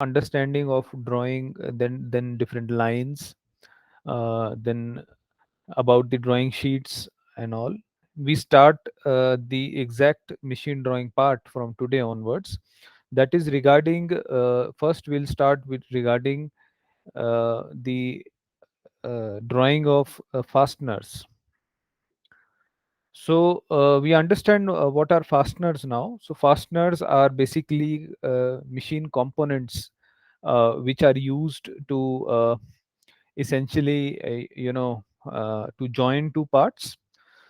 understanding of drawing, then different lines, then about the drawing sheets and all. We start the exact machine drawing part from today onwards. That is regarding, first we'll start with regarding the drawing of fasteners. So we understand what are fasteners now. So fasteners are basically machine components which are used to essentially, to join two parts.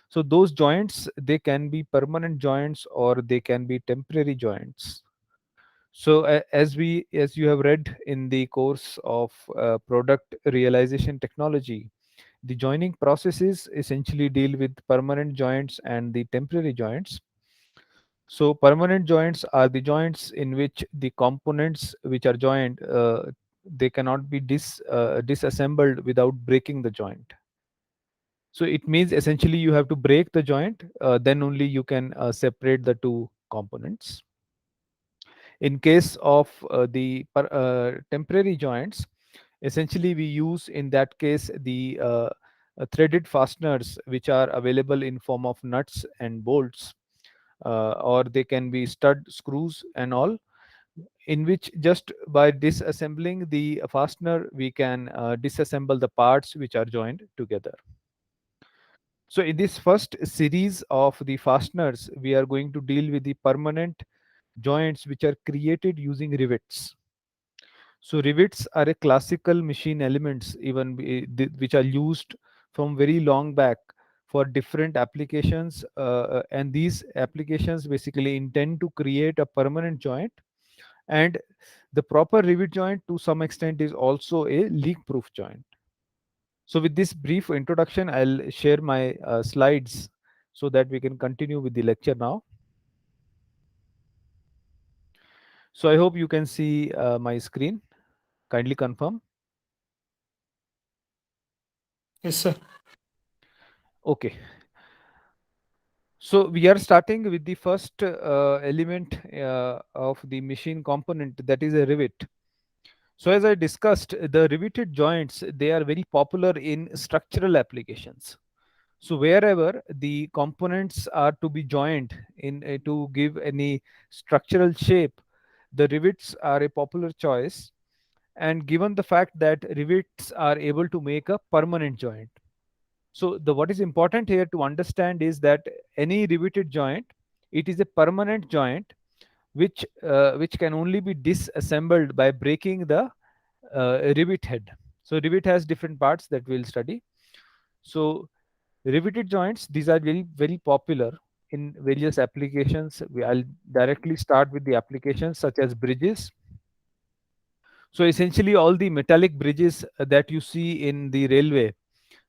So those joints, they can be permanent joints or they can be temporary joints. So as you have read in the course of product realization technology, the joining processes essentially deal with permanent joints and the temporary joints. So permanent joints are the joints in which the components which are joined, they cannot be disassembled without breaking the joint. So it means essentially you have to break the joint, then only you can separate the two components. In case of the temporary joints, essentially we use in that case the threaded fasteners which are available in form of nuts and bolts, or they can be stud screws and all, in which just by disassembling the fastener we can disassemble the parts which are joined together. So in this first series of the fasteners, we are going to deal with the permanent joints which are created using rivets. So rivets are a classical machine elements, even which are used from very long back for different applications, and these applications basically intend to create a permanent joint. And the proper rivet joint to some extent is also a leak proof joint. So with this brief introduction, I'll share my slides so that we can continue with the lecture now. So I hope you can see my screen. Kindly confirm. Yes, sir. Okay. So we are starting with the first element of the machine component, that is a rivet. So as I discussed, the riveted joints, they are very popular in structural applications. So wherever the components are to be joined in to give any structural shape, the rivets are a popular choice. And given the fact that rivets are able to make a permanent joint, so the what is important here to understand is that any riveted joint, it is a permanent joint which can only be disassembled by breaking the rivet head. So rivet has different parts that we'll study. So riveted joints, these are very popular in various applications. I'll directly start with the applications such as bridges. So essentially all the metallic bridges that you see in the railway,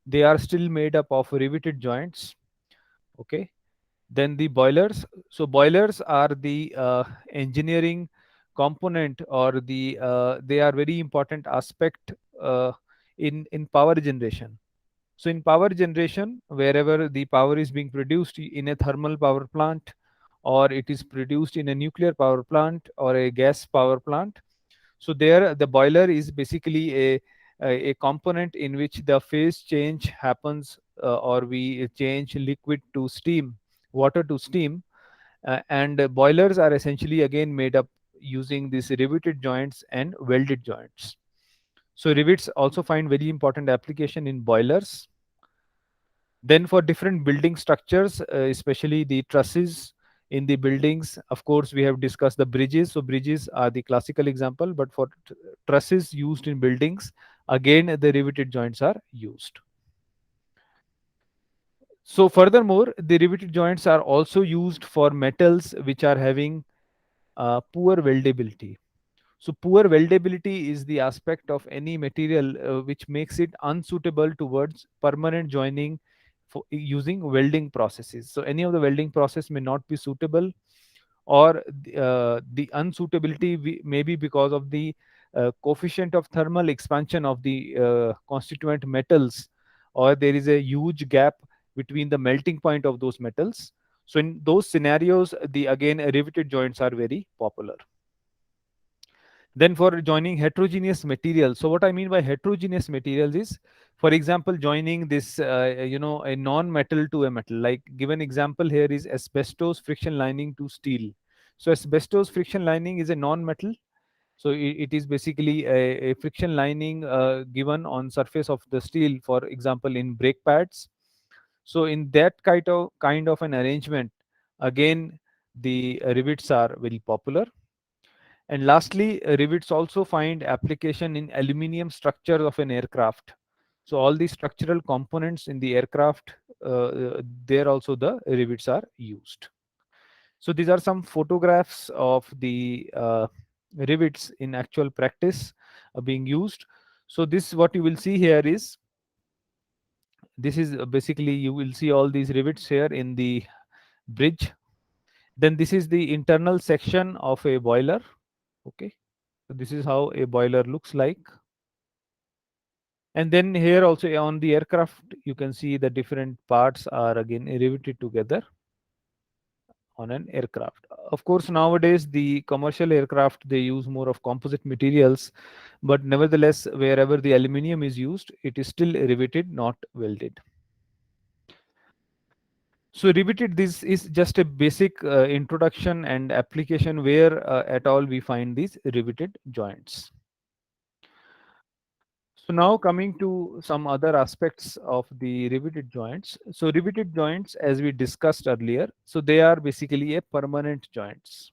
they are still made up of riveted joints. Okay. Then the boilers. So boilers are the engineering component, or they are very important aspect in power generation. So in power generation, wherever the power is being produced in a thermal power plant, or it is produced in a nuclear power plant or a gas power plant, so there the boiler is basically a component in which the phase change happens, or we change liquid to steam, water to steam, and boilers are essentially again made up using these riveted joints and welded joints. So rivets also find very important application in boilers. Then for different building structures, especially the trusses in the buildings, of course, we have discussed the bridges. So bridges are the classical example, but for trusses used in buildings, again, the riveted joints are used. So furthermore, the riveted joints are also used for metals which are having poor weldability. So poor weldability is the aspect of any material which makes it unsuitable towards permanent joining for using welding processes. So any of the welding process may not be suitable, or the unsuitability may be because of the coefficient of thermal expansion of the constituent metals, or there is a huge gap between the melting point of those metals. So in those scenarios, the again riveted joints are very popular. Then for joining heterogeneous materials, so what I mean by heterogeneous materials is, for example, joining this a non-metal to a metal. Like, given example here is asbestos friction lining to steel. So asbestos friction lining is a non-metal, so it is basically a friction lining given on surface of the steel, for example in brake pads. So in that kind of an arrangement, again the rivets are very popular. And lastly, rivets also find application in aluminum structure of an aircraft. So all the structural components in the aircraft, there also the rivets are used. So these are some photographs of the rivets in actual practice being used. So this, what you will see here is, this is basically, you will see all these rivets here in the bridge. Then this is the internal section of a boiler. Okay, so this is how a boiler looks like. And then here also on the aircraft, you can see the different parts are again riveted together on an aircraft. Of course, nowadays the commercial aircraft, they use more of composite materials, but nevertheless, wherever the aluminium is used, it is still riveted, not welded. So riveted, this is just a basic introduction and application where at all we find these riveted joints. So now coming to some other aspects of the riveted joints. So riveted joints, as we discussed earlier, so they are basically a permanent joints.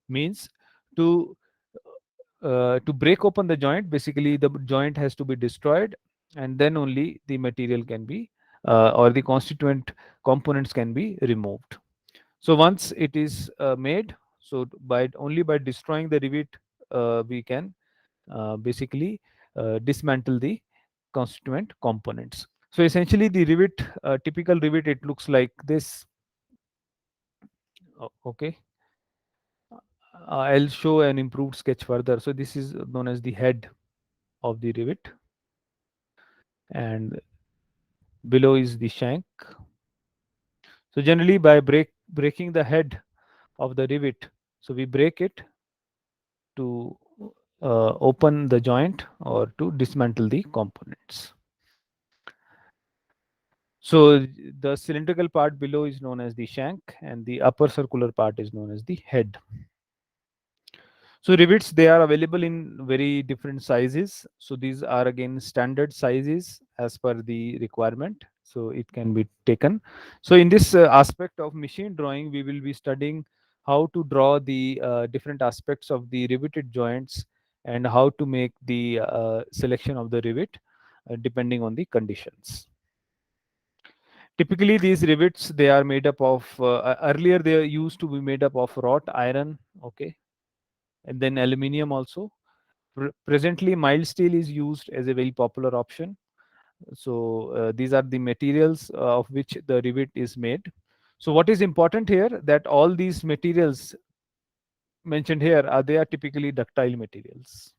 Means to to break open the joint, basically the joint has to be destroyed, and then only the material can be or the constituent components can be removed. So once it is made, so by only by destroying the rivet, we can basically dismantle the constituent components. So essentially the rivet, typical rivet, it looks like this. Okay, I'll show an improved sketch further. So this is known as the head of the rivet, and below is the shank. So generally by breaking the head of the rivet, so we break it to open the joint or to dismantle the components. So the cylindrical part below is known as the shank, and the upper circular part is known as the head. So rivets, they are available in very different sizes. So these are again standard sizes as per the requirement. So it can be taken. So in this aspect of machine drawing, we will be studying how to draw the different aspects of the riveted joints and how to make the selection of the rivet depending on the conditions. Typically, these rivets, they are made up of earlier they used to be made up of wrought iron, okay, and then aluminium also. Presently, mild steel is used as a very popular option. So these are the materials of which the rivet is made. So what is important here, that all these materials mentioned here are, they are typically ductile materials,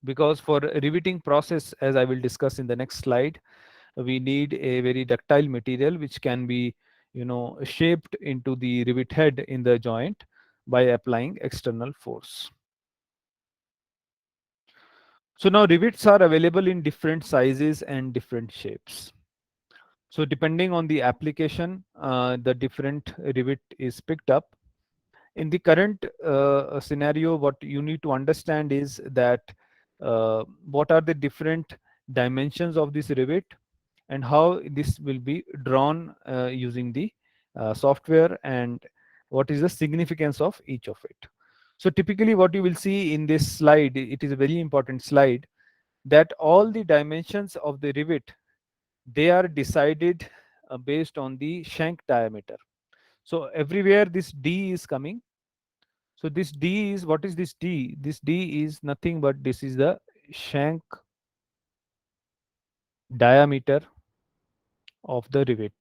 because for riveting process, as I will discuss in the next slide, we need a very ductile material which can be, shaped into the rivet head in the joint by applying external force. So now rivets are available in different sizes and different shapes. So depending on the application, the different rivet is picked up. In the current scenario, what you need to understand is that what are the different dimensions of this rivet and how this will be drawn using the software, and what is the significance of each of it. So typically what you will see in this slide, it is a very important slide, that all the dimensions of the rivet, they are decided based on the shank diameter. So everywhere this D is coming. So this D is, what is this D? This D is nothing but this is the shank diameter of the rivet.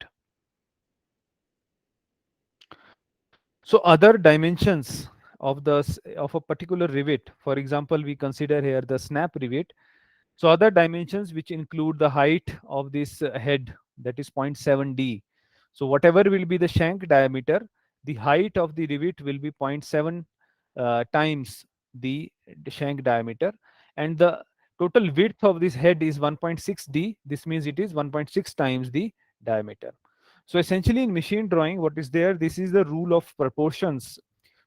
So other dimensions of of a particular rivet, for example, we consider here the snap rivet. So other dimensions which include the height of this head, that is zero point 0.7 D. So whatever will be the shank diameter, the height of the rivet will be zero point 0.7 times the shank diameter, and the total width of this head is 1.6d. This means it is 1.6 times the diameter. So essentially in machine drawing, what is there, this is the rule of proportions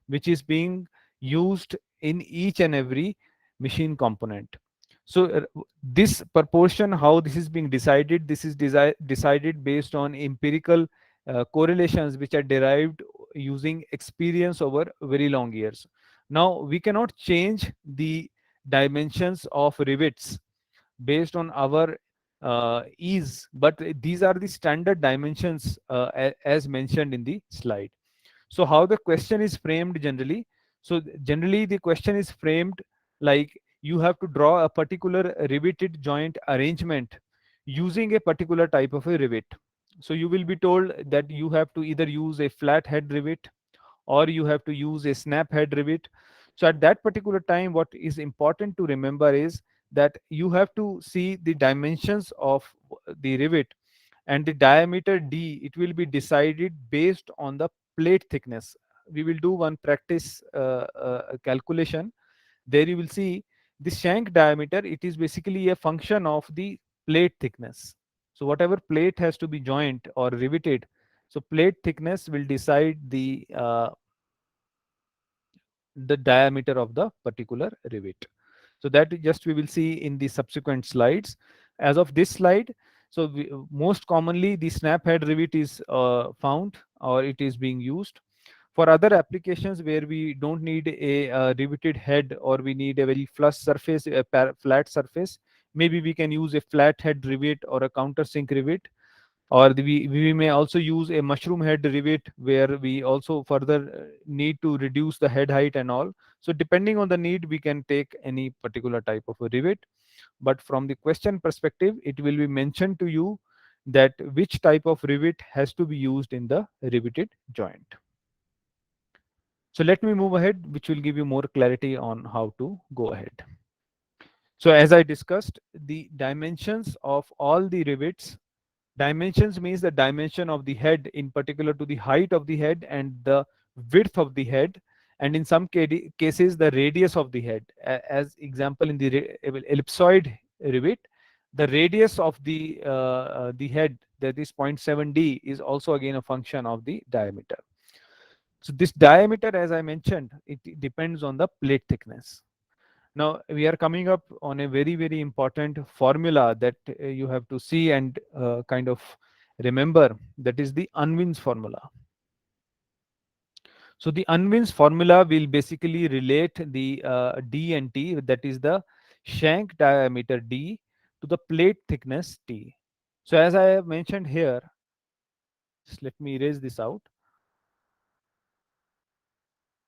which is being used in each and every machine component. So this proportion, how this is being decided, this is decided based on empirical correlations which are derived using experience over very long years. Now we cannot change the dimensions of rivets based on our ease, but these are the standard dimensions as mentioned in the slide. So how the question is framed generally, so generally the question is framed like you have to draw a particular riveted joint arrangement using a particular type of a rivet. So you will be told that you have to either use a flat head rivet or you have to use a snap head rivet. So at that particular time, what is important to remember is that you have to see the dimensions of the rivet, and the diameter d, it will be decided based on the plate thickness. We will do one practice calculation. There you will see the shank diameter, it is basically a function of the plate thickness. So whatever plate has to be joined or riveted, so plate thickness will decide the diameter of the particular rivet. So that just we will see in the subsequent slides. As of this slide, so most commonly the snap head rivet is found or it is being used. For other applications where we don't need a riveted head or we need a very flush surface, a flat surface, maybe we can use a flat head rivet or a countersink rivet, or we may also use a mushroom head rivet where we also further need to reduce the head height and all. So depending on the need, we can take any particular type of a rivet, but from the question perspective, it will be mentioned to you that which type of rivet has to be used in the riveted joint. So let me move ahead, which will give you more clarity on how to go ahead. So as I discussed, the dimensions of all the rivets, dimensions means the dimension of the head, in particular to the height of the head and the width of the head, and in some cases the radius of the head. As example, in the ellipsoid rivet, the radius of the head, that is 0.7d, is also again a function of the diameter. So this diameter, as I mentioned, it depends on the plate thickness. Now we are coming up on a very, very important formula that you have to see and kind of remember, that is the Unwin's formula. So the Unwin's formula will basically relate the d and t, that is the shank diameter d to the plate thickness t. So as I have mentioned here, just let me erase this out.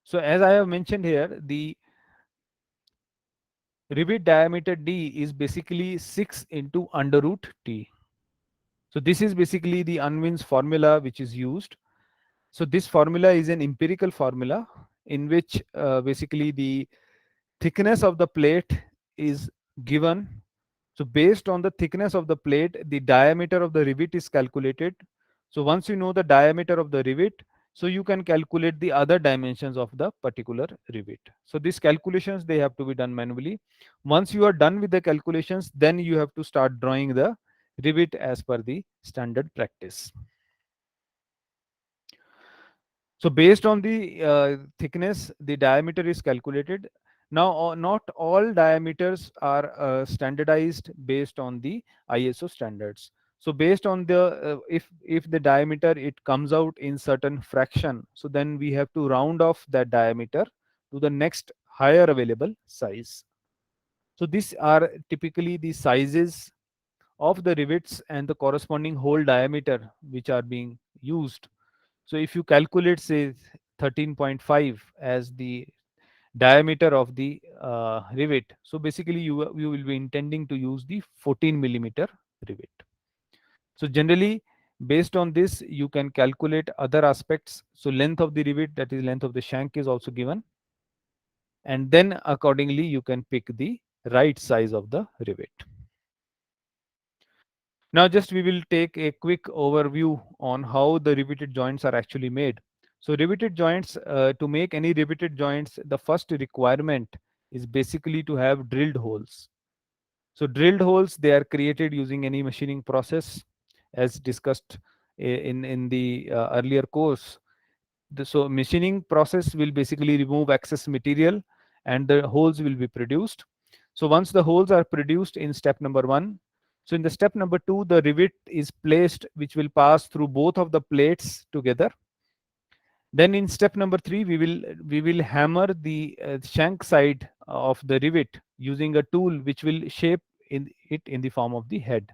So as I have mentioned here, the rivet diameter d is basically 6 into under root t. So this is basically the Unwin's formula which is used. So this formula is an empirical formula in which basically the thickness of the plate is given. So based on the thickness of the plate, the diameter of the rivet is calculated. So once you know the diameter of the rivet, so you can calculate the other dimensions of the particular rivet. So these calculations, they have to be done manually. Once you are done with the calculations, then you have to start drawing the rivet as per the standard practice. So based on the thickness, the diameter is calculated. Now, not all diameters are standardized based on the ISO standards. So based on the if the diameter it comes out in certain fraction, so then we have to round off that diameter to the next higher available size. So these are typically the sizes of the rivets and the corresponding hole diameter which are being used. So if you calculate say 13.5 as the diameter of the rivet, so basically you will be intending to use the 14 millimeter rivet. So generally based on this you can calculate other aspects. So length of the rivet, that is length of the shank, is also given, and then accordingly you can pick the right size of the rivet. Now just we will take a quick overview on how the riveted joints are actually made. So riveted joints, to make any riveted joints, the first requirement is basically to have drilled holes. So drilled holes, they are created using any machining process, as discussed in the earlier course. So machining process will basically remove excess material and the holes will be produced. So once the holes are produced in step number one, so in the step number two, the rivet is placed, which will pass through both of the plates together. Then in step number three, we will hammer the shank side of the rivet using a tool which will shape in the form of the head.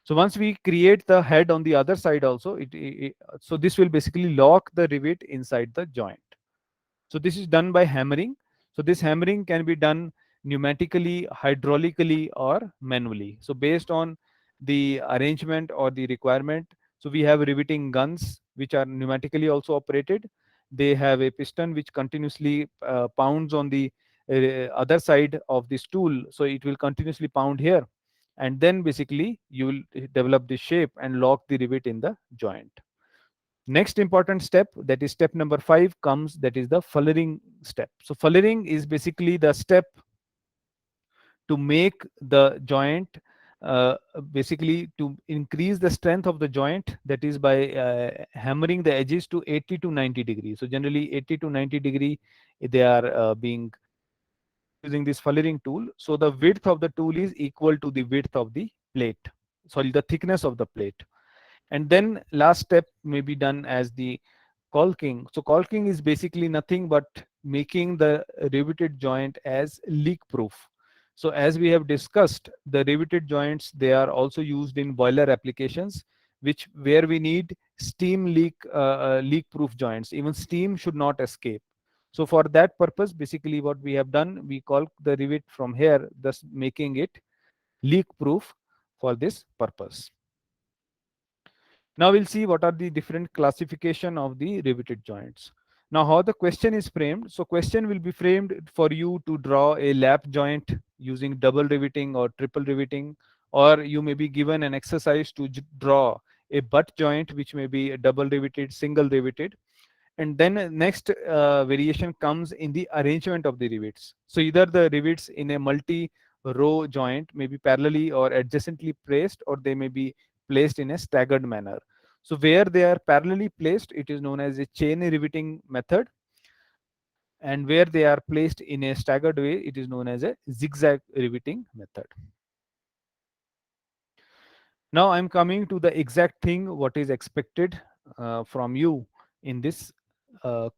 So once we create the head on the other side also, so this will basically lock the rivet inside the joint. So this is done by hammering. So this hammering can be done pneumatically, hydraulically, or manually. So based on the arrangement or the requirement, so we have riveting guns which are pneumatically also operated. They have a piston which continuously pounds on the other side of this tool. So it will continuously pound here. And then basically you will develop the shape and lock the rivet in the joint. Next important step, that is step number five, comes, that is the fullering step. So fullering is basically the step to make the joint, basically to increase the strength of the joint, that is by hammering the edges to 80 to 90 degrees. So generally 80 to 90 degree, they are being using this fullering tool. So the width of the tool is equal to the width of the plate, sorry, the thickness of the plate. And then last step may be done as the caulking. So caulking is basically nothing but making the riveted joint as leak proof. So as we have discussed, the riveted joints, they are also used in boiler applications, which where we need steam leak proof joints. Even steam should not escape. So for that purpose, basically what we have done, we caulk the rivet from here, thus making it leak proof for this purpose. Now we'll see what are the different classification of the riveted joints. Now how the question is framed. So question will be framed for you to draw a lap joint using double riveting or triple riveting, or you may be given an exercise to draw a butt joint which may be a double riveted, single riveted. And then next variation comes in the arrangement of the rivets. So either the rivets in a multi row joint may be parallelly or adjacently placed, or they may be placed in a staggered manner. So where they are parallelly placed, it is known as a chain riveting method, and where they are placed in a staggered way, it is known as a zigzag riveting method. Now I'm coming to the exact thing what is expected from you in this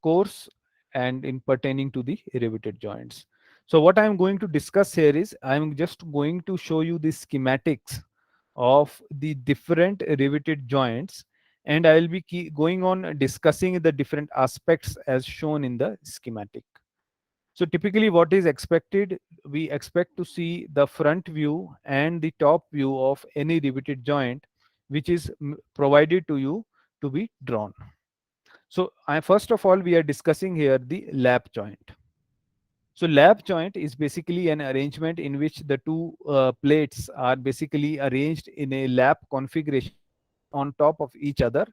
course and in pertaining to the riveted joints. So what I'm going to discuss here is I'm just going to show you the schematics of the different riveted joints, and I will be going on discussing the different aspects as shown in the schematic. So typically what is expected, we expect to see the front view and the top view of any riveted joint which is provided to you to be drawn. So first of all, we are discussing here the lap joint. So lap joint is basically an arrangement in which the two plates are basically arranged in a lap configuration on top of each other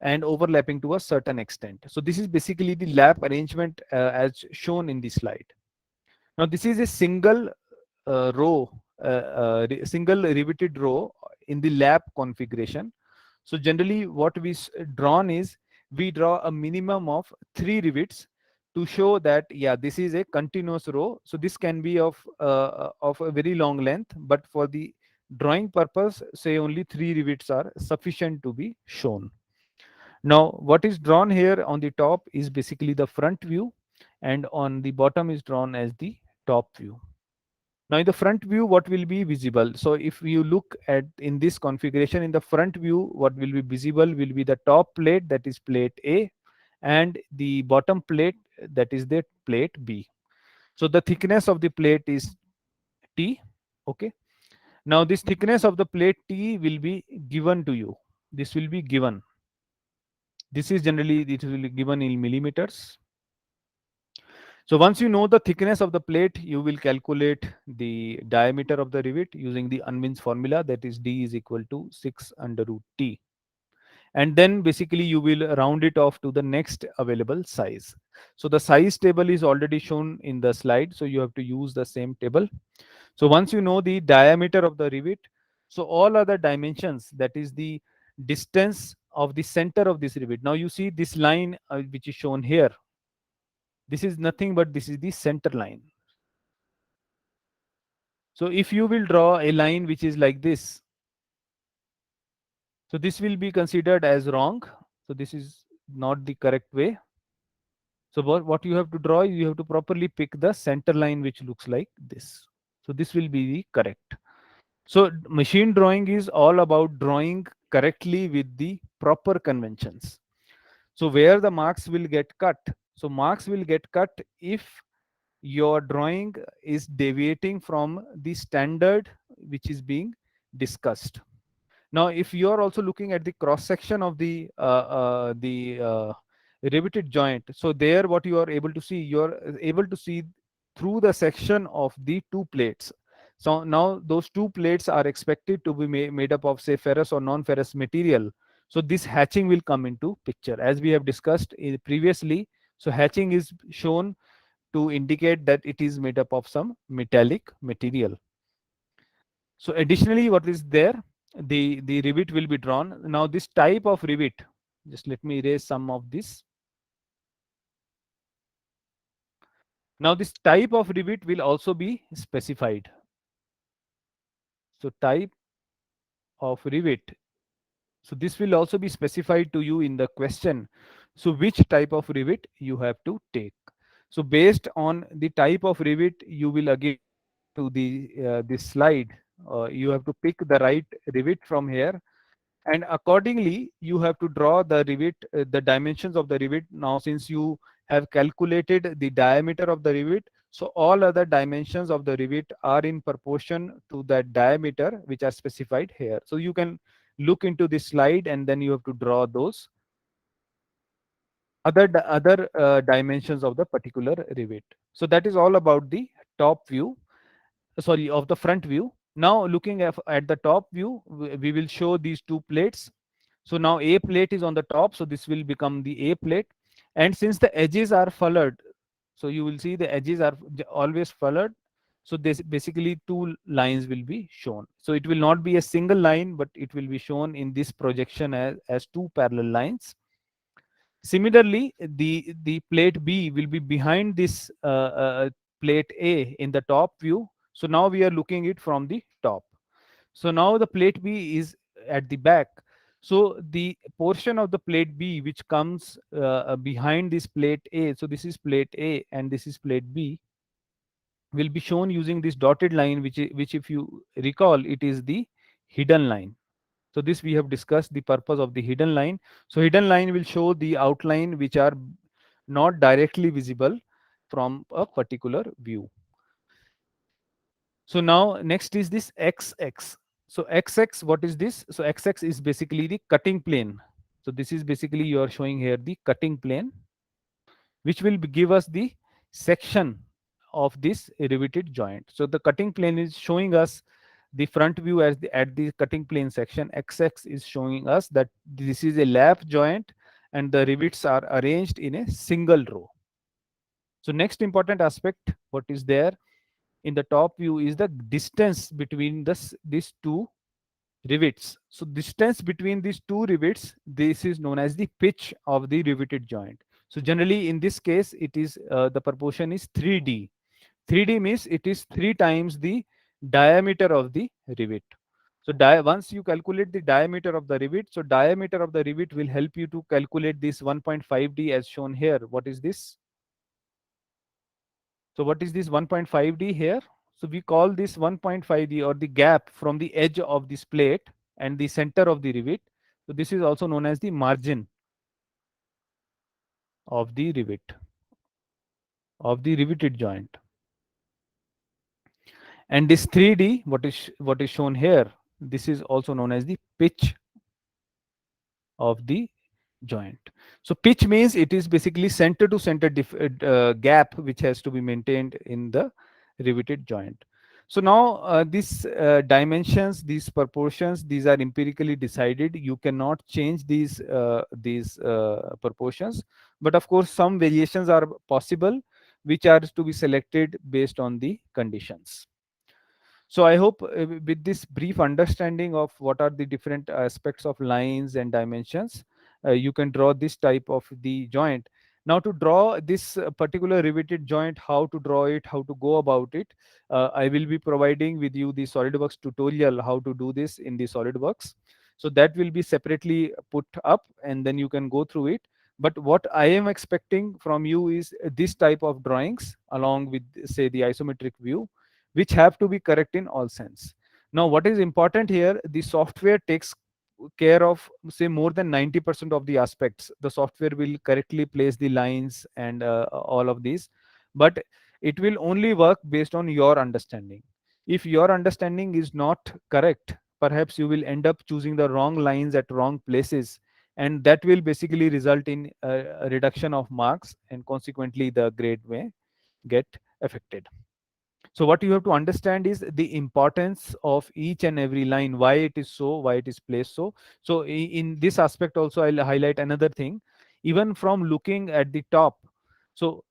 and overlapping to a certain extent. So this is basically the lap arrangement as shown in the slide. Now this is a single single riveted row in the lap configuration. So generally what we drawn is, we draw a minimum of 3 rivets to show that, yeah, this is a continuous row. So this can be of a very long length, but for the drawing purpose, say only 3 rivets are sufficient to be shown. Now what is drawn here on the top is basically the front view, and on the bottom is drawn as the top view. Now in the front view, what will be visible? So if you look at in this configuration, in the front view, what will be visible will be the top plate, that is plate A, and the bottom plate, that is the plate B. So the thickness of the plate is T. Okay. Now this thickness of the plate T will be given to you. This will be given. This is generally, it will be given in millimeters. So once you know the thickness of the plate, you will calculate the diameter of the rivet using the Unwin's formula, that is D is equal to 6 under root T. and then basically you will round it off to the next available size. So the size table is already shown in the slide, so you have to use the same table. So once you know the diameter of the rivet, so all other dimensions, that is the distance of the center of this rivet. Now you see this line which is shown here. This is nothing but this is the center line. So if you will draw a line which is like this, so this will be considered as wrong. So this is not the correct way. So what you have to draw, you have to properly pick the center line which looks like this. So this will be the correct. So machine drawing is all about drawing correctly with the proper conventions. So where the marks will get cut. So marks will get cut if your drawing is deviating from the standard which is being discussed. Now, if you are also looking at the cross section of the riveted joint, so there what you are able to see, you are able to see through the section of the two plates. So now those two plates are expected to be made up of say ferrous or non-ferrous material. So this hatching will come into picture as we have discussed previously. So hatching is shown to indicate that it is made up of some metallic material. So additionally, what is there? The rivet will be drawn. Now this type of rivet, just let me erase some of this. Now this type of rivet will also be specified. So type of rivet. So this will also be specified to you in the question. So which type of rivet you have to take. So based on the type of rivet, you will again to the this slide. You have to pick the right rivet from here, and accordingly you have to draw the rivet, the dimensions of the rivet. Now since you have calculated the diameter of the rivet, so all other dimensions of the rivet are in proportion to that diameter which are specified here. So you can look into this slide and then you have to draw those other dimensions of the particular rivet. So that is all about the top view, sorry, of the front view. Now looking at the top view, we will show these two plates. So now A plate is on the top, so this will become the A plate. And since the edges are followed, so you will see the edges are always followed. So this basically two lines will be shown. So it will not be a single line, but it will be shown in this projection as two parallel lines. Similarly, the plate B will be behind this plate A in the top view. So now we are looking it from the top. So now the plate B is at the back. So the portion of the plate B which comes behind this plate A, so this is plate A and this is plate B, will be shown using this dotted line, which if you recall, it is the hidden line. So this we have discussed the purpose of the hidden line. So hidden line will show the outline which are not directly visible from a particular view. So now next is this XX. So XX, what is this? So XX is basically the cutting plane. So this is basically you are showing here the cutting plane, which will give us the section of this riveted joint. So the cutting plane is showing us the front view as at the cutting plane section. XX is showing us that this is a lap joint and the rivets are arranged in a single row. So next important aspect, what is there in the top view is the distance between these two rivets. So distance between these two rivets, this is known as the pitch of the riveted joint. So generally in this case, it is the proportion is 3D. 3D means it is 3 times the diameter of the rivet. So once you calculate the diameter of the rivet, so diameter of the rivet will help you to calculate this 1.5D as shown here. What is this? So what is this 1.5D here? So we call this 1.5D or the gap from the edge of this plate and the center of the rivet. So this is also known as the margin of the rivet, of the riveted joint. And this 3D, what is shown here, this is also known as the pitch of the joint. So pitch means it is basically center to center gap which has to be maintained in the riveted joint. So now these dimensions, these proportions, these are empirically decided. You cannot change these proportions, but of course some variations are possible, which are to be selected based on the conditions. So I hope with this brief understanding of what are the different aspects of lines and dimensions, you can draw this type of the joint. Now to draw this particular riveted joint, how to draw it, how to go about it, I will be providing with you the SolidWorks tutorial how to do this in the SolidWorks. So that will be separately put up and then you can go through it. But what I am expecting from you is this type of drawings along with say the isometric view, which have to be correct in all sense. Now, what is important here, the software takes care of say more than 90% of the aspects. The software will correctly place the lines and all of these, but it will only work based on your understanding. If your understanding is not correct, perhaps you will end up choosing the wrong lines at wrong places, and that will basically result in a reduction of marks, and consequently the grade may get affected. So what you have to understand is the importance of each and every line, why it is so, why it is placed so. So in this aspect also I'll highlight another thing. Even from looking at the top, so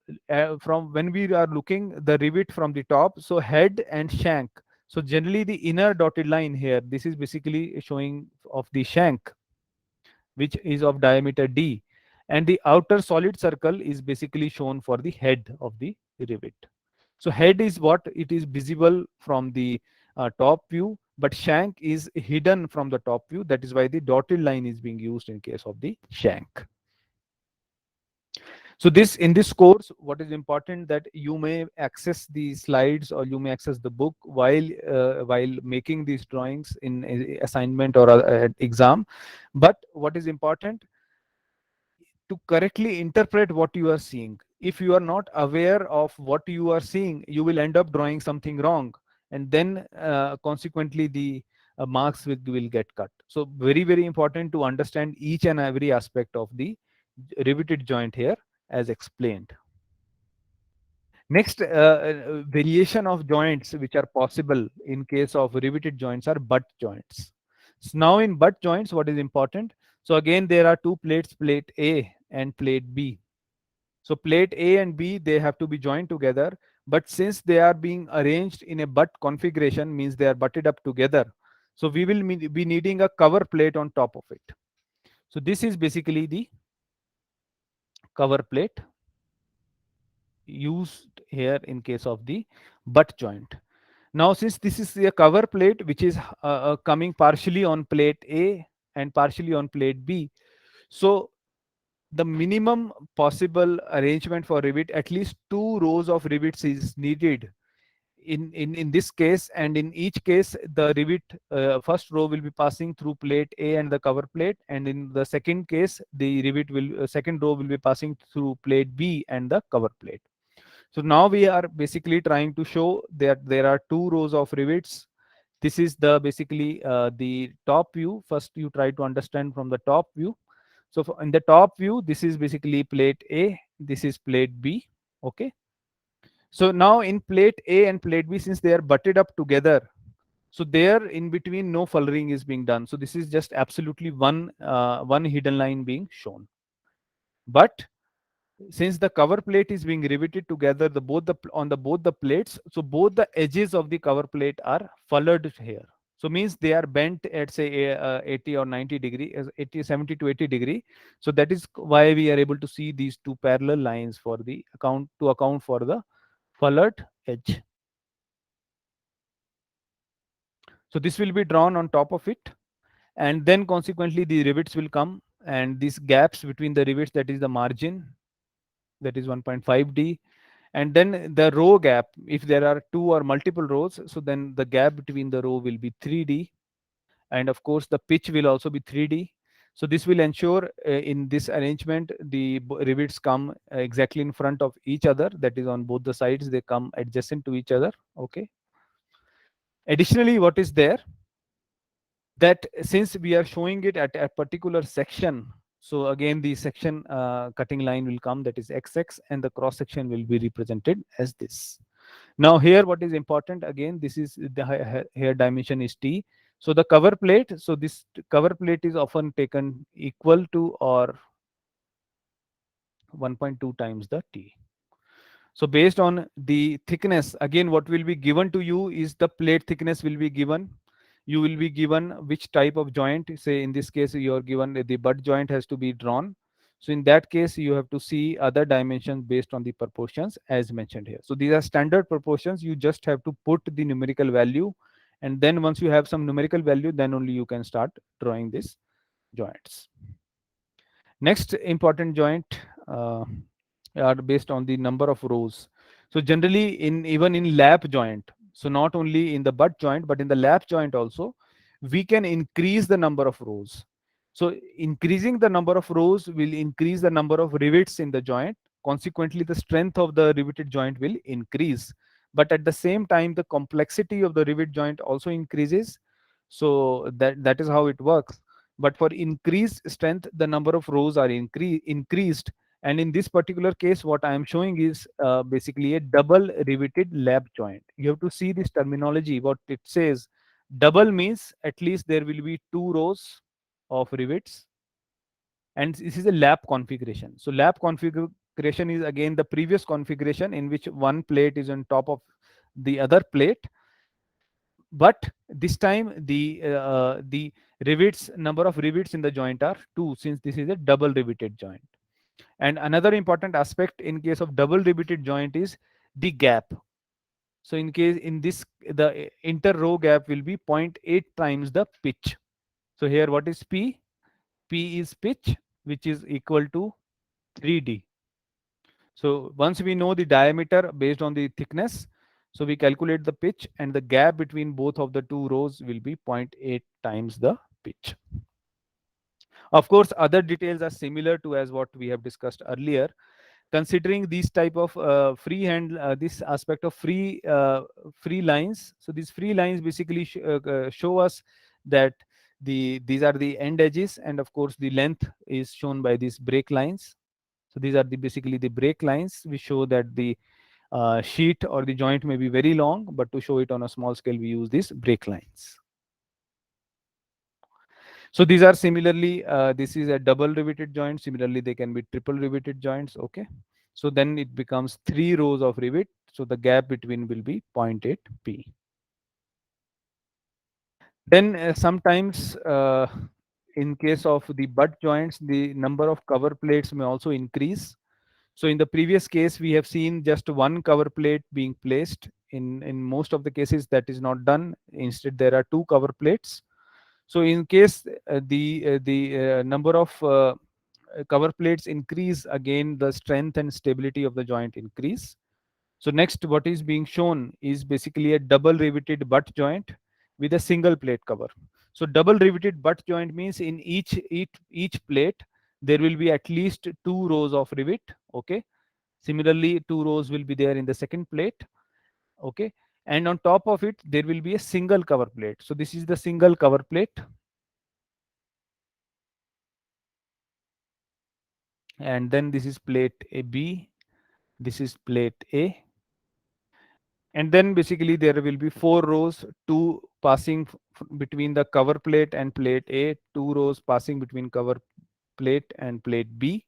from when we are looking the rivet from the top, so head and shank, so generally the inner dotted line here, this is basically showing of the shank, which is of diameter d, and the outer solid circle is basically shown for the head of the rivet. So head is what it is visible from the top view, but shank is hidden from the top view. That is why the dotted line is being used in case of the shank. So this in this course, what is important that you may access the slides or you may access the book while making these drawings in assignment or exam. But what is important, to correctly interpret what you are seeing. If you are not aware of what you are seeing, you will end up drawing something wrong, and then consequently the marks will get cut. So very, very important to understand each and every aspect of the riveted joint here as explained. Next variation of joints which are possible in case of riveted joints are butt joints. So now in butt joints, what is important? So again, there are two plates, plate A and plate B. So plate A and B, they have to be joined together. But since they are being arranged in a butt configuration, means they are butted up together. So we will be needing a cover plate on top of it. So this is basically the cover plate used here in case of the butt joint. Now, since this is a cover plate which is coming partially on plate A and partially on plate B, so the minimum possible arrangement for rivet, at least two rows of rivets is needed in this case, and in each case the rivet first row will be passing through plate A and the cover plate, and in the second case the rivet will second row will be passing through plate B and the cover plate. So now we are basically trying to show that there are two rows of rivets. This is the basically the top view. First you try to understand from the top view. So in the top view, this is basically plate A, this is plate B. Okay. So now in plate A and plate B, since they are butted up together, so there in between no furring is being done. So this is just absolutely one hidden line being shown. But since the cover plate is being riveted together, the both the on the both the plates, so both the edges of the cover plate are furred here. So means they are bent at say 80 or 90 degree, 80, 70 to 80 degree. So that is why we are able to see these two parallel lines for the account for the furred edge. So this will be drawn on top of it, and then consequently the rivets will come, and these gaps between the rivets, that is the margin, that is 1.5D, and then the row gap, if there are two or multiple rows, so then the gap between the row will be 3D, and of course the pitch will also be 3D. So this will ensure in this arrangement the rivets come exactly in front of each other, that is on both the sides they come adjacent to each other. Okay. Additionally, what is there, that since we are showing it at a particular section, so again the section cutting line will come, that is XX, and the cross section will be represented as this. Now here what is important, again this is the here dimension is t. So the cover plate, so this cover plate is often taken equal to or 1.2 times the t. So based on the thickness, again what will be given to you is the plate thickness will be given. You will be given which type of joint. Say in this case you are given the butt joint has to be drawn. So in that case you have to see other dimensions based on the proportions as mentioned here. So these are standard proportions. You just have to put the numerical value, and then once you have some numerical value, then only you can start drawing these joints. Next important joint are based on the number of rows. So generally in even in lap joint, so not only in the butt joint but in the lap joint also, we can increase the number of rows. So increasing the number of rows will increase the number of rivets in the joint. Consequently, the strength of the riveted joint will increase. But at the same time, the complexity of the rivet joint also increases. So that is how it works. But for increased strength, the number of rows are increased. And in this particular case, what I am showing is basically a double riveted lap joint. You have to see this terminology. What it says, double means at least there will be two rows of rivets, and this is a lap configuration. So lap configuration is again the previous configuration in which one plate is on top of the other plate, but this time the rivets, number of rivets in the joint are two, since this is a double riveted joint. And another important aspect in case of double riveted joint is the gap. So in case in this, the inter row gap will be 0.8 times the pitch. So here what is p? P is pitch, which is equal to 3d. So once we know the diameter based on the thickness, so we calculate the pitch, and the gap between both of the two rows will be 0.8 times the pitch. Of course, other details are similar to as what we have discussed earlier. Considering these type of freehand, this aspect of free lines. So these free lines basically show us that these are the end edges, and of course the length is shown by these break lines. So these are the basically the break lines. We show that the sheet or the joint may be very long, but to show it on a small scale, we use these break lines. So these are similarly, this is a double riveted joint. Similarly, they can be triple riveted joints. Okay. So then it becomes three rows of rivet. So the gap between will be 0.8 P. Then sometimes in case of the butt joints, the number of cover plates may also increase. So in the previous case, we have seen just one cover plate being placed. In most of the cases, that is not done. Instead, there are two cover plates. So in case the number of cover plates increase, again the strength and stability of the joint increase. So next, what is being shown is basically a double riveted butt joint with a single plate cover. So double riveted butt joint means in each plate there will be at least two rows of rivet. Okay. Similarly, two rows will be there in the second plate. Okay. And on top of it, there will be a single cover plate. So this is the single cover plate. And then this is plate A B, this is plate A, and then basically there will be four rows, two passing between the cover plate and plate A, two rows passing between cover plate and plate B.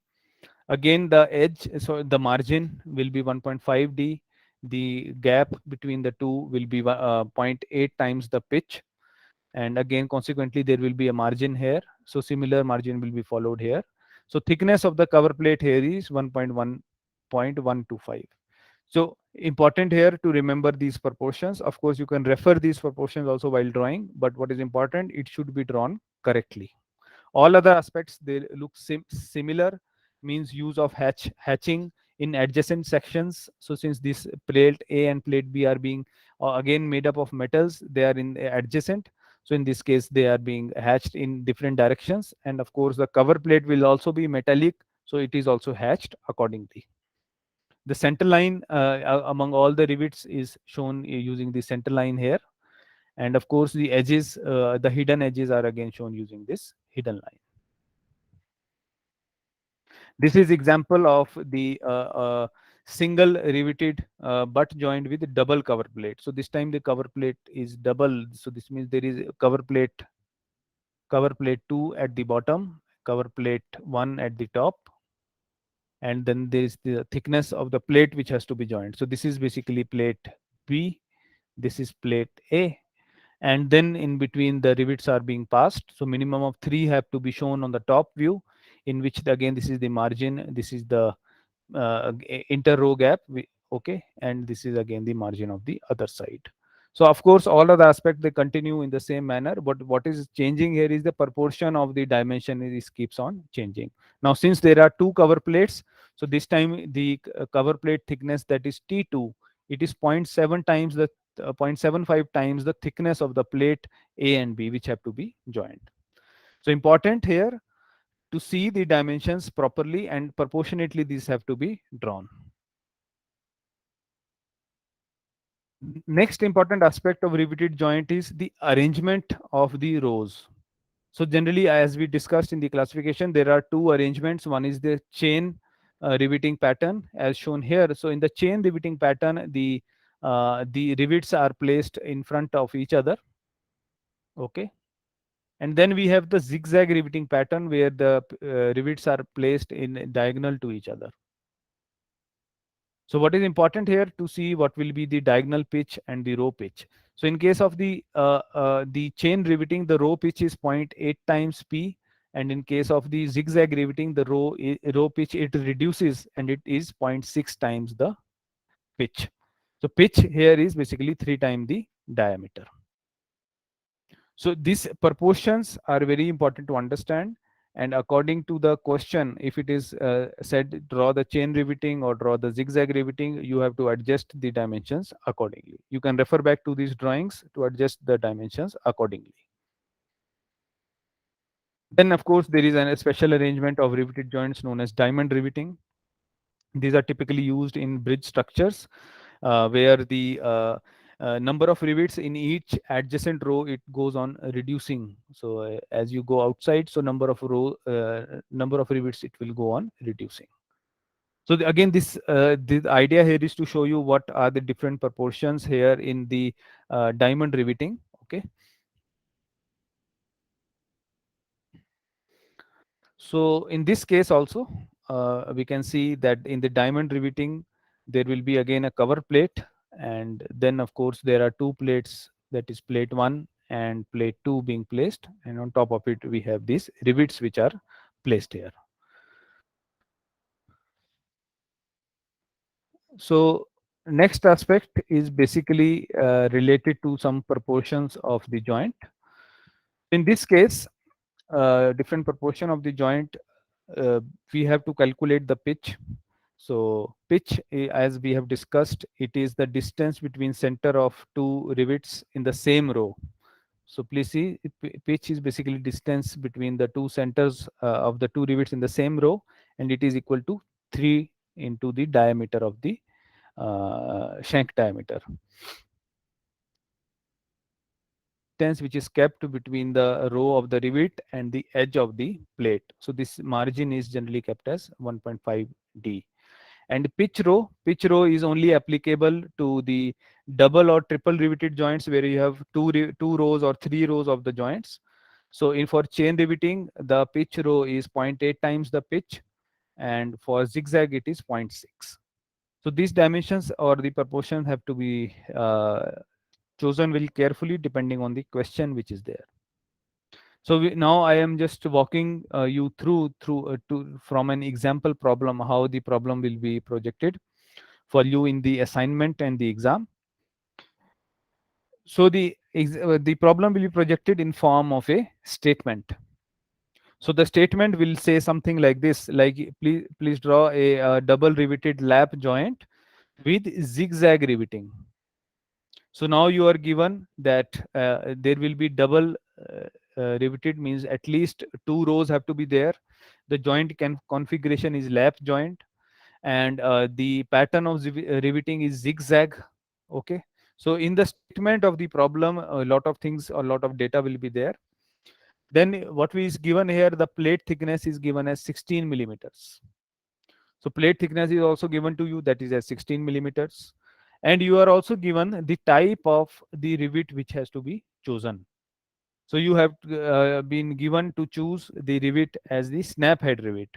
Again the edge, so the margin will be 1.5d, the gap between the two will be 0.8 times the pitch, and again consequently there will be a margin here. So similar margin will be followed here. So thickness of the cover plate here is 1.1.125. So important here to remember these proportions. Of course you can refer these proportions also while drawing, but what is important, it should be drawn correctly. All other aspects, they look similar, means use of hatching in adjacent sections. So since this plate A and plate B are being again made up of metals, they are in adjacent. So in this case, they are being hatched in different directions. And of course, the cover plate will also be metallic. So it is also hatched accordingly. The center line among all the rivets is shown using the center line here. And of course, the edges, the hidden edges are again shown using this hidden line. This is example of the single riveted butt joint with double cover plate. So this time the cover plate is double. So this means there is cover plate 2 at the bottom, cover plate 1 at the top, and then there is the thickness of the plate which has to be joined. So this is basically plate B, this is plate A, and then in between the rivets are being passed. So minimum of 3 have to be shown on the top view, in which again this is the margin, this is the inter row gap, okay, and this is again the margin of the other side. So of course all of the aspects they continue in the same manner, but what is changing here is the proportion of the dimension is keeps on changing. Now since there are two cover plates, so this time the cover plate thickness, that is T2, it is zero point 0.7 times the 0.75 times the thickness of the plate A and B, which have to be joined. So important here to see the dimensions properly, and proportionately these have to be drawn. Next important aspect of riveted joint is the arrangement of the rows. So generally, as we discussed in the classification, there are two arrangements. One is the chain riveting pattern as shown here. So in the chain riveting pattern, the rivets are placed in front of each other, okay, and then we have the zigzag riveting pattern where the rivets are placed in diagonal to each other. So what is important here to see what will be the diagonal pitch and the row pitch. So in case of the chain riveting, the row pitch is zero point 0.8 times P, and in case of the zigzag riveting, the row pitch it reduces and it is zero point 0.6 times the pitch. So pitch here is basically 3 times the diameter. So these proportions are very important to understand. And according to the question, if it is said draw the chain riveting or draw the zigzag riveting, you have to adjust the dimensions accordingly. You can refer back to these drawings to adjust the dimensions accordingly. Then of course there is a special arrangement of riveted joints known as diamond riveting. These are typically used in bridge structures where the number of rivets in each adjacent row it goes on reducing. So as you go outside, so number of rivets it will go on reducing. So again, the idea here is to show you what are the different proportions here in the diamond riveting. Okay. So in this case also, we can see that in the diamond riveting, there will be again a cover plate, and then of course there are two plates, that is plate 1 and plate 2 being placed, and on top of it we have these rivets which are placed here. So next aspect is basically related to some proportions of the joint. In this case, different proportion of the joint, uh, we have to calculate the pitch. So pitch, as we have discussed, it is the distance between center of two rivets in the same row. So please see, pitch is basically distance between the two centers of the two rivets in the same row, and it is equal to 3 into the diameter of the shank diameter. Distance which is kept between the row of the rivet and the edge of the plate. So this margin is generally kept as 1.5 D. And pitch row is only applicable to the double or triple riveted joints where you have two rows or three rows of the joints. So in for chain riveting, the pitch row is 0.8 times the pitch, and for zigzag it is zero point 0.6. So these dimensions or the proportions have to be chosen very carefully depending on the question which is there. So now I am just walking you through from an example problem how the problem will be projected for you in the assignment and the exam. So the problem will be projected in form of a statement. So the statement will say something like this, like please draw a, double riveted lap joint with zigzag riveting. So now you are given that there will be double riveted, means at least two rows have to be there. The joint configuration is lap joint, and the pattern of riveting is zigzag. Okay. So in the statement of the problem, a lot of things, a lot of data will be there. Then what is given here, the plate thickness is given as 16 millimeters. So plate thickness is also given to you, that is at 16 millimeters. And you are also given the type of the rivet which has to be chosen. So you have been given to choose the rivet as the snap head rivet.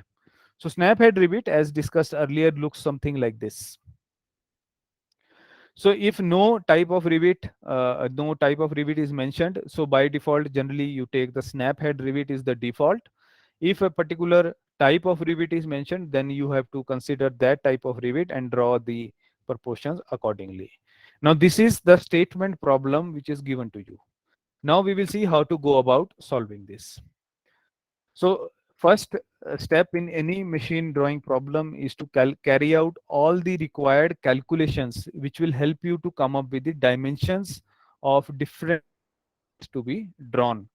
So snap head rivet, as discussed earlier, looks something like this. So if no type of rivet is mentioned, so by default, generally you take the snap head rivet is the default. If a particular type of rivet is mentioned, then you have to consider that type of rivet and draw the proportions accordingly. Now this is the statement problem which is given to you. Now we will see how to go about solving this. So first step in any machine drawing problem is to carry out all the required calculations which will help you to come up with the dimensions of different joints to be drawn.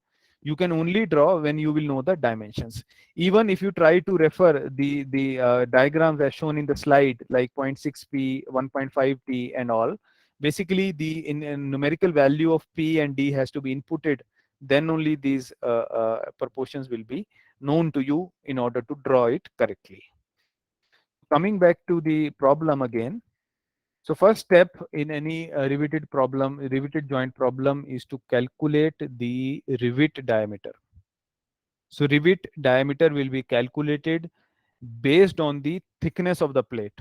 You can only draw when you will know the dimensions. Even if you try to refer the diagrams as shown in the slide, like 0.6p, 1.5t and all, basically the in numerical value of p and d has to be inputted, then only these proportions will be known to you in order to draw it correctly. So coming back to the problem again. So first step in any riveted joint problem, is to calculate the rivet diameter. So rivet diameter will be calculated based on the thickness of the plate.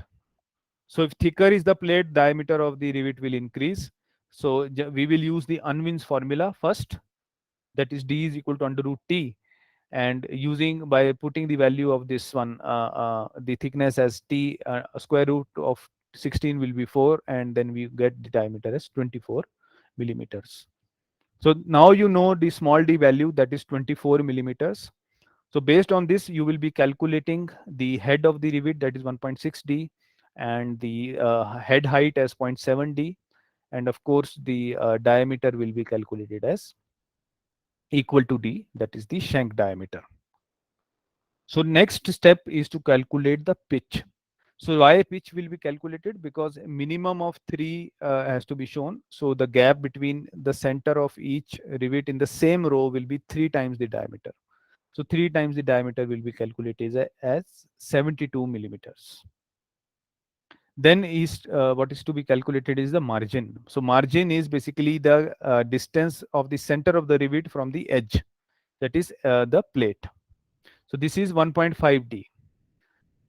So if thicker is the plate, diameter of the rivet will increase. So we will use the Unwin's formula first, that is d is equal to under root t, and using by putting the value of this one, the thickness as t, square root of 16 will be 4, and then we get the diameter as 24 millimeters. So now you know the small d value, that is 24 millimeters. So based on this, you will be calculating the head of the rivet, that is 1.6d, and the head height as 0.7d, and of course the diameter will be calculated as equal to d, that is the shank diameter. So next step is to calculate the pitch. So why pitch will be calculated? Because a minimum of 3 has to be shown. So the gap between the center of each rivet in the same row will be 3 times the diameter. So 3 times the diameter will be calculated as 72 millimeters. Then is what is to be calculated is the margin. So margin is basically the distance of the center of the rivet from the edge, that is the plate. So this is 1.5d.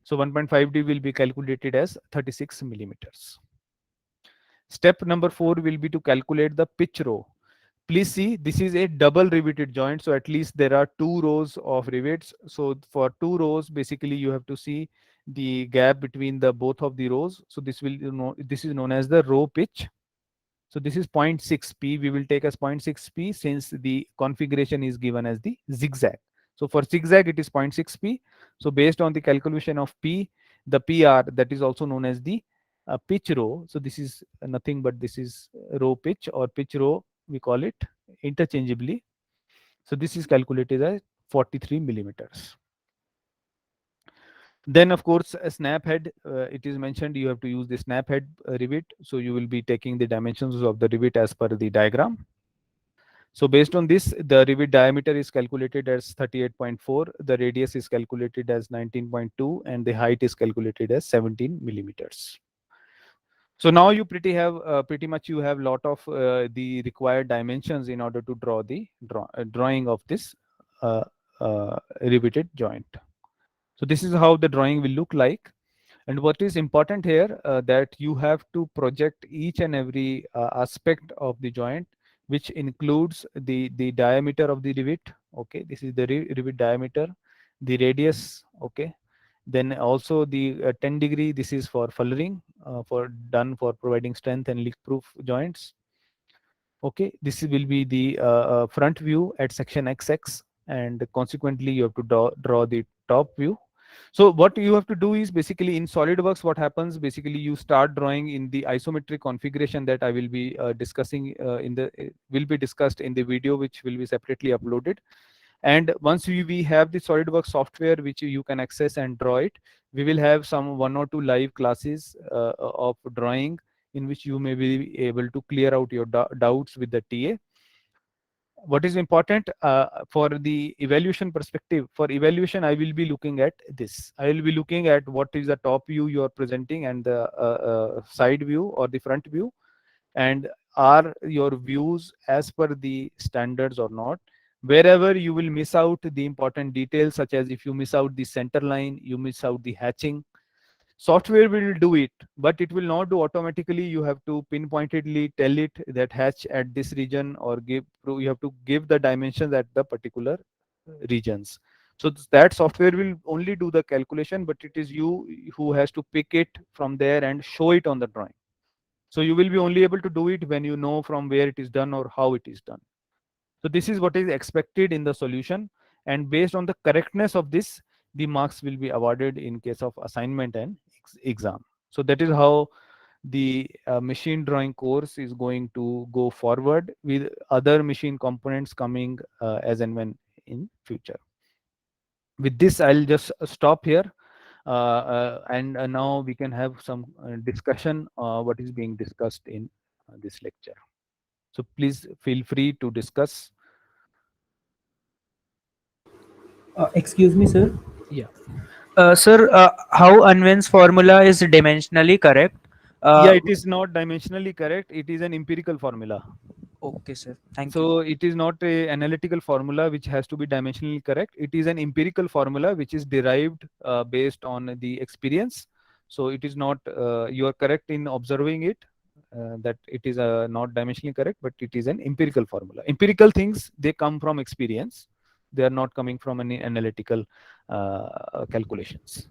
So 1.5d will be calculated as 36 millimeters. Step number 4 will be to calculate the pitch row. Please see, this is a double riveted joint, so at least there are 2 rows of rivets. So for 2 rows, basically you have to see the gap between the both of the rows. So this will, this is known as the row pitch. So this is 0.6p. We will take as 0.6p since the configuration is given as the zigzag. So for zigzag, it is 0.6p. So based on the calculation of p, the PR, that is also known as the pitch row. So this is nothing but this is row pitch or pitch row, we call it interchangeably. So this is calculated as 43 millimeters. Then of course a snap head, it is mentioned you have to use the snap head rivet. So you will be taking the dimensions of the rivet as per the diagram. So based on this, the rivet diameter is calculated as 38.4, the radius is calculated as 19.2, and the height is calculated as 17 millimeters. So now you pretty much you have lot of the required dimensions in order to draw the drawing of this uh, riveted joint. So this is how the drawing will look like. And what is important here, that you have to project each and every aspect of the joint, which includes the diameter of the rivet. Okay, this is the rivet diameter, the radius. Okay, then also the 10 degree. This is for fullerene, for done for providing strength and leak-proof joints. Okay, this will be the front view at section XX, and consequently you have to draw the top view. So what you have to do is basically in SolidWorks, what happens basically you start drawing in the isometric configuration that I will be discussing will be discussed in the video, which will be separately uploaded. And once we have the SolidWorks software which you can access and draw it, we will have some 1 or 2 live classes of drawing, in which you may be able to clear out your doubts with the TA. What is important for the evaluation perspective? For evaluation, I will be looking at this. I will be looking at what is the top view you are presenting and the side view or the front view, and are your views as per the standards or not. Wherever you will miss out the important details, such as if you miss out the center line, you miss out the hatching, software will do it, but it will not do automatically. You have to pinpointedly tell it that hatch at this region, or give, you have to give the dimensions at the particular regions. So that software will only do the calculation, but it is you who has to pick it from there and show it on the drawing. So you will be only able to do it when you know from where it is done or how it is done. So this is what is expected in the solution, and based on the correctness of this, the marks will be awarded in case of assignment and exam. So that is how the machine drawing course is going to go forward, with other machine components coming as and when in future. With this, I'll just stop here, and now we can have some discussion what is being discussed in this lecture. So please feel free to discuss. Excuse me, sir. Yeah. Sir, how Unwin's formula is dimensionally correct? Yeah, Uh, it is not dimensionally correct. It is an empirical formula. okay, sir. Thank you. So it is not a analytical formula which has to be dimensionally correct. It is an empirical formula which is derived based on the experience. So it is not, you are correct in observing it, that it is not dimensionally correct, but it is an empirical formula. Empirical things, they come from experience. They are not coming from any analytical calculations.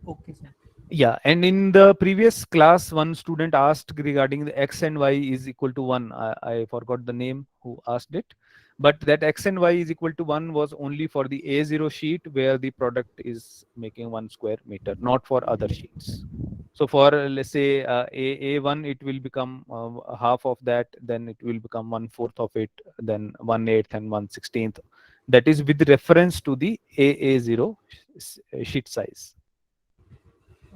Okay, sir. Yeah, and in the previous class, one student asked regarding the x and y is equal to 1. I forgot the name who asked it. But that x and y is equal to 1 was only for the A0 sheet where the product is making 1 square meter, not for other sheets. So for, let's say, A1, it will become half of that, then it will become 1/4 of it, then 1/8 and 1/16. That is with reference to the AA0 sheet size.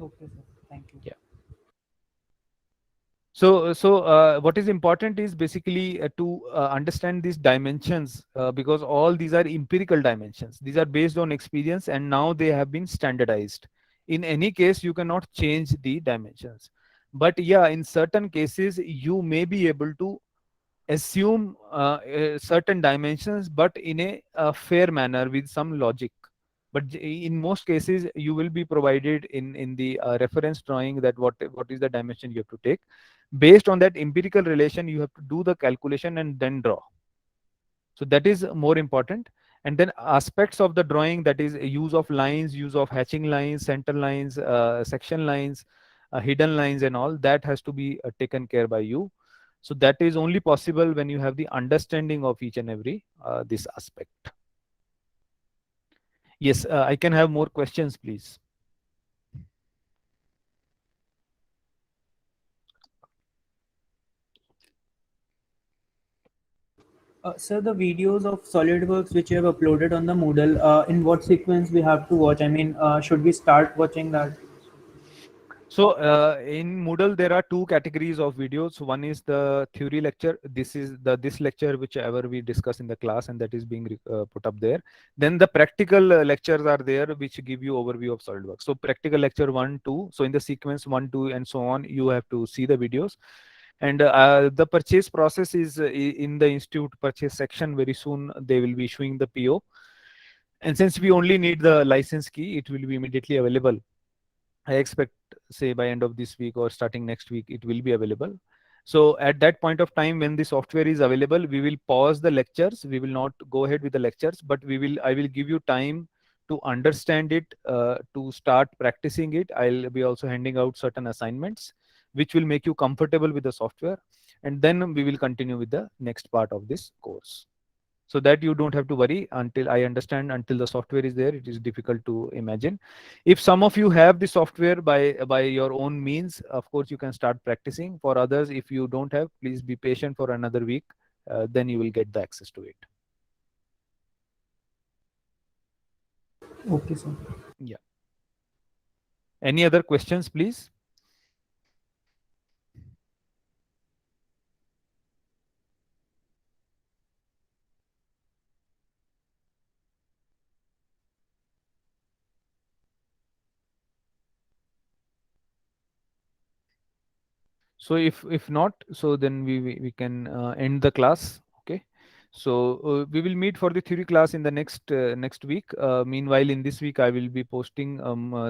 Okay, sir. Thank you. Yeah. So what is important is basically to understand these dimensions, because all these are empirical dimensions. These are based on experience, and now they have been standardized. In any case, you cannot change the dimensions. But yeah, in certain cases, you may be able to assume certain dimensions, but in a fair manner with some logic. But in most cases, you will be provided in the reference drawing that what is the dimension you have to take. Based on that empirical relation, you have to do the calculation and then draw. So that is more important. And then aspects of the drawing, that is use of lines, use of hatching lines, center lines, section lines, hidden lines, and all that has to be taken care by you. So that is only possible when you have the understanding of each and every this aspect. Yes, I can have more questions, please. Sir, the videos of SolidWorks which you have uploaded on the Moodle, in what sequence we have to watch? I mean, should we start watching that? So in Moodle, there are two categories of videos. One is the theory lecture. This is this lecture whichever we discuss in the class, and that is being put up there. Then the practical lectures are there, which give you overview of SolidWorks. So practical lecture 1, 2. So in the sequence 1, 2, and so on, you have to see the videos. And the purchase process is in the institute purchase section. Very soon they will be issuing the PO. And since we only need the license key, it will be immediately available. I expect, say, by end of this week or starting next week, it will be available. So at that point of time, when the software is available, we will pause the lectures. We will not go ahead with the lectures, but I will give you time to understand it, to start practicing it. I'll be also handing out certain assignments, which will make you comfortable with the software. And then we will continue with the next part of this course, so that you don't have to worry. Until I understand, until the software is there, it is difficult to imagine. If some of you have the software by your own means, of course you can start practicing. For others, if you don't have, please be patient for another week, then you will get the access to it. Okay, sir. Yeah. Any other questions, please? So if not, so then we can end the class. Okay. So we will meet for the theory class in the next week. Meanwhile, in this week I will be posting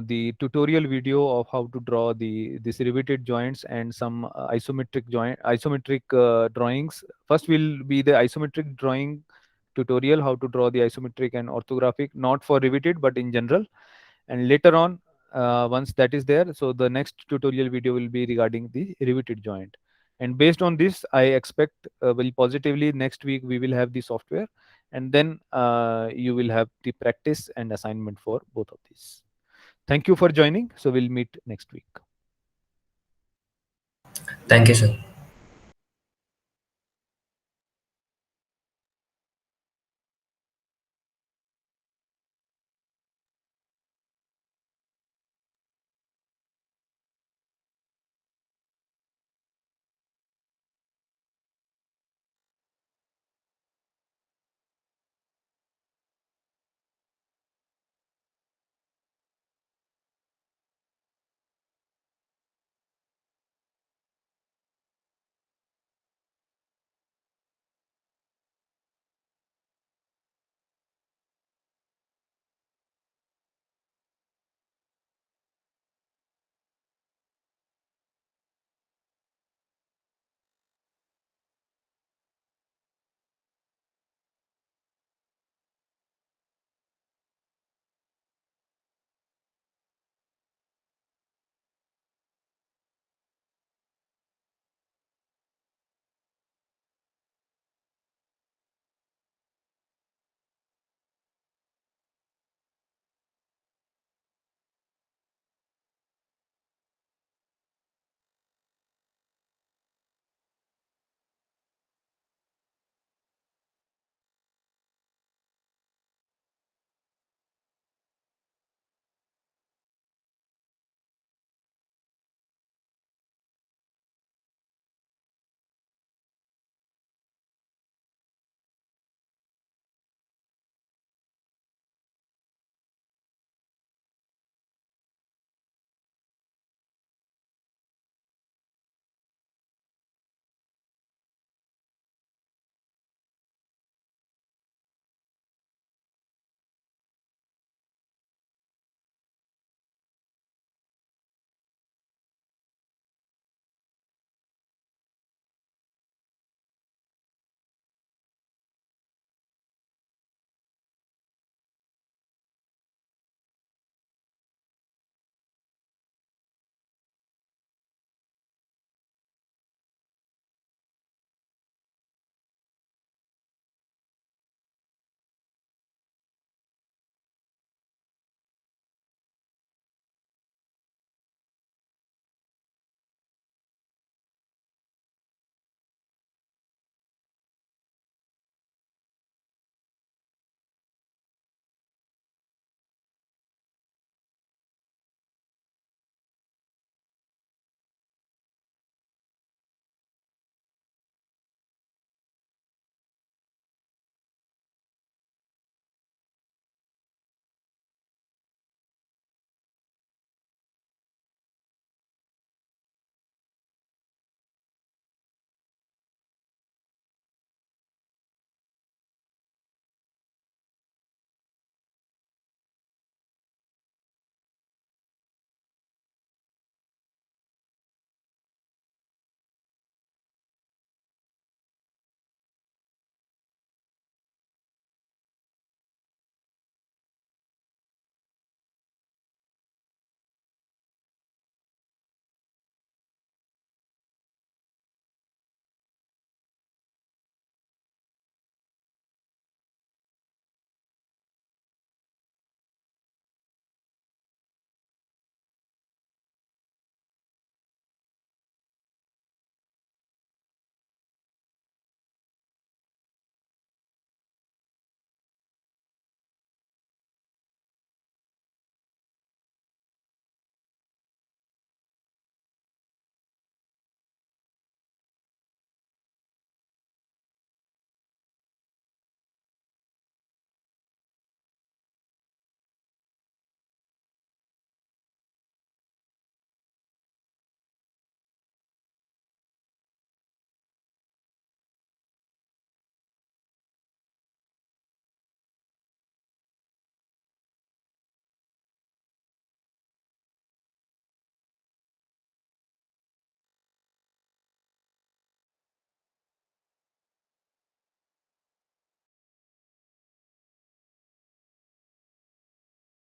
the tutorial video of how to draw this riveted joints and some isometric drawings. First will be the isometric drawing tutorial, how to draw the isometric and orthographic, not for riveted but in general. And later on, once that is there, so the next tutorial video will be regarding the riveted joint. And based on this, I expect very positively next week we will have the software, and then you will have the practice and assignment for both of these. Thank you for joining. So we'll meet next week. Thank you, sir.